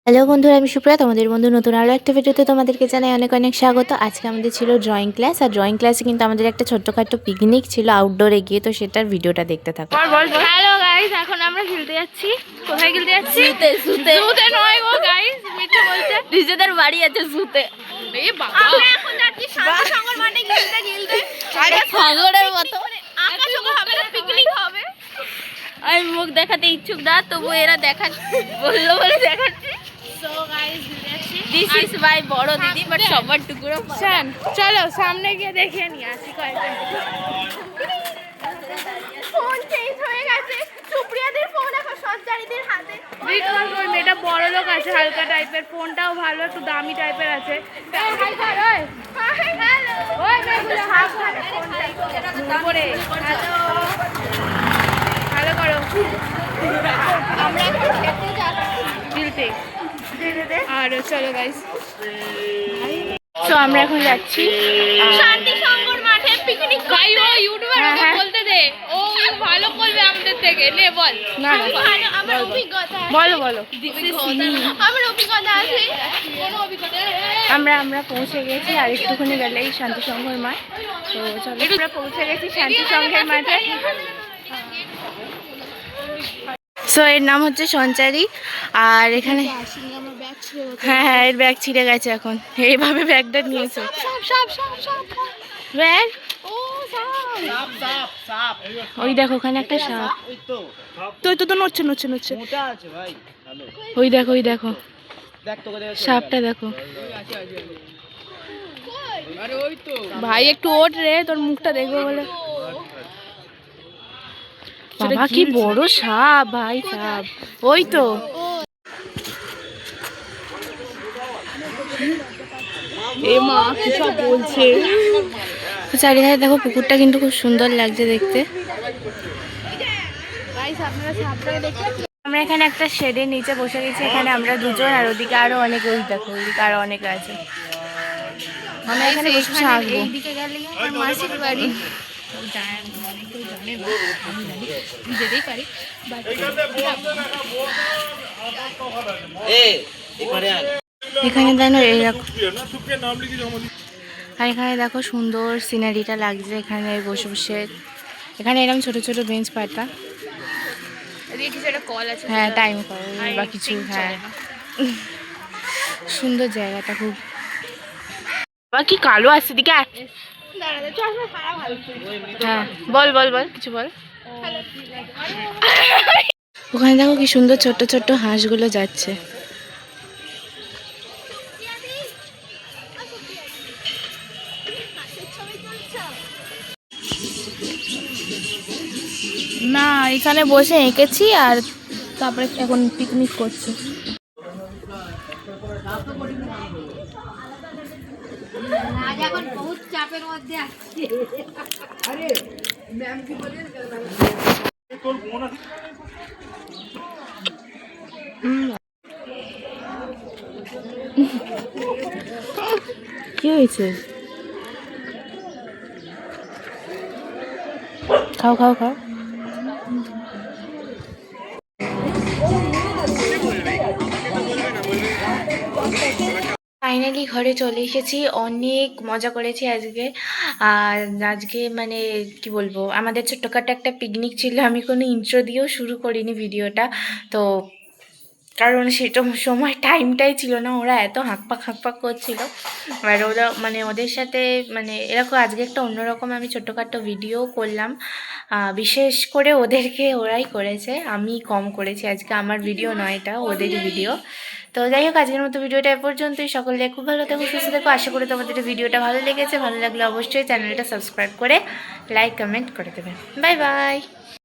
Hello বন্ধুরা, আমি সুপ্রিয়া, তোমাদের বন্ধু। নতুন আরও একটা ভিডিওতে তোমাদেরকে জানাই অনেক অনেক স্বাগত। আজকে আমাদের ছিল ড্রয়িং ক্লাস, আর ড্রয়িং ক্লাসে কিন্তু আমাদের একটা ছোট্টখাট্টো পিকনিক ছিল আউটডোরে গিয়ে, তো সেটার ভিডিওটা দেখতে থাকো। হ্যালো গাইস, এখন আমরা খেলতে যাচ্ছি। কোথায় খেলতে যাচ্ছি? জুতে নয় গো গাইস, মিথ্যে বলছে। নিজেদের বাড়ি আছে জুতে। এ বাবা, আমরা এখন যাচ্ছি শান্তিসাগর মাঠে খেলতে। আরে সাগরের মতো আকাশও হবে না, পিকনিক হবে। আমি মুখ দেখাতে ইচ্ছুক না, তবু এরা দেখা বললো বলে দেখাচ্ছি। সো গাইস, যাচ্ছি। দিস ইজ মাই বড় দিদি, বাট সবার টুকরো। চলো সামনে গিয়ে দেখে নিয়ে আসি কয়েকটা। ফোন চেঞ্জ হয়ে গেছে, সুপ্রিয়াদের ফোন এখন সঞ্চারীদের হাতে। বিশ্বাস ওই মেয়েটা বড় লোক আছে, হালকা টাইপের, ফোনটাও ভালো, একটু দামি টাইপের আছে। ভালো করো। আমরা এখন খেতে যাচ্ছি আর চলো গাইস, তো আমরা এখন যাচ্ছি শান্তিসাগর মাঠে পিকনিক করতে। ও ইউটিউবার বলতে দে, ও ভালো করবে আমাদের থেকে। নে বল। না ভালো, আমার অভিজ্ঞতা আছে। বলো আমার অভিজ্ঞতা আছে। কোন অভিজ্ঞতা? আমরা পৌঁছে গেছি, আর একটুখানি গেলেই শান্তিসংঘের মাঠ। তো চলো, আমরা পৌঁছে গেছি শান্তিসংঘের মাঠে। সো এর নাম হচ্ছে সঞ্চারী, আর এখানে হ্যাঁ এর ব্যাগ ছিঁড়ে গেছে। এখন এইভাবে ব্যাগটা নিয়েছে। ব্যাগ ওই দেখো, ওখানে একটা সাপ। তো নড়ছে। ওই দেখো সাপটা দেখো। ভাই একটু ওঠ রে, তোর মুখটা দেখবো বলে। বাবা কি বড় সাপ ভাই, সাপ। ওই তো এ মা কি সব বলছে। চারিধারে দেখো, পুকুরটা কিন্তু খুব সুন্দর লাগছে দেখতে। আমরা এখানে একটা শেডের নিচে বসে গেছি, এখানে আমরা দুজন, আর ওদিকে আরো অনেকে, ওই দেখো ওইদিকে আরো অনেকে আছে। আমরা এখানে বসে আসবো। এইদিকে গেলে মাসির বাড়ি, যেতেই পারি। এখানে দেখো এইরকম, আর এখানে দেখো সুন্দর সিনারিটা লাগছে। এখানে বসে বসে, এখানে এরকম ছোট ছোট বেঞ্চ পাতা। হ্যাঁ টাইম কল বা কিছু, হ্যাঁ সুন্দর জায়গাটা খুব। বাবা কি কালো আসছে দিকে। হ্যাঁ বল কিছু বল। ওখানে দেখো কি সুন্দর ছোট্ট ছোট্ট হাঁসগুলো যাচ্ছে। না, এখানে বসে এঁকেছি, আর তারপরে এখন পিকনিক করছে। কি হয়েছে? খাও ফাইনালি ঘরে চলে এসেছি। অনেক মজা করেছি আজকে। আর আজকে মানে কি বলবো, আমাদের ছোট্টখাটো একটা পিকনিক ছিল। আমি কোনো ইন্ট্রো দিয়েও শুরু করিনি ভিডিওটা, তো কারণ সেটা সময় টাইমটাই ছিল না। ওরা এত হাঁকপাক করছিল, আর ওরা মানে ওদের সাথে মানে এরকম আজকে একটা অন্যরকম আমি ছোট্টখাটো ভিডিও করলাম। বিশেষ করে ওদেরকে ওরাই করেছে, আমি কম করেছি। আজকে আমার ভিডিও নয়, এটা ওদেরই ভিডিও। তো যাই হোক, আজকের মতো ভিডিওটা এ পর্যন্তই। সকলে খুব ভালো থাকো, সুস্থ থাকো। আশা করি তোমাদের ভিডিওটা ভালো লেগেছে। ভালো লাগলে অবশ্যই চ্যানেলটা সাবস্ক্রাইব করে লাইক কমেন্ট করে দেবেন। Bye bye.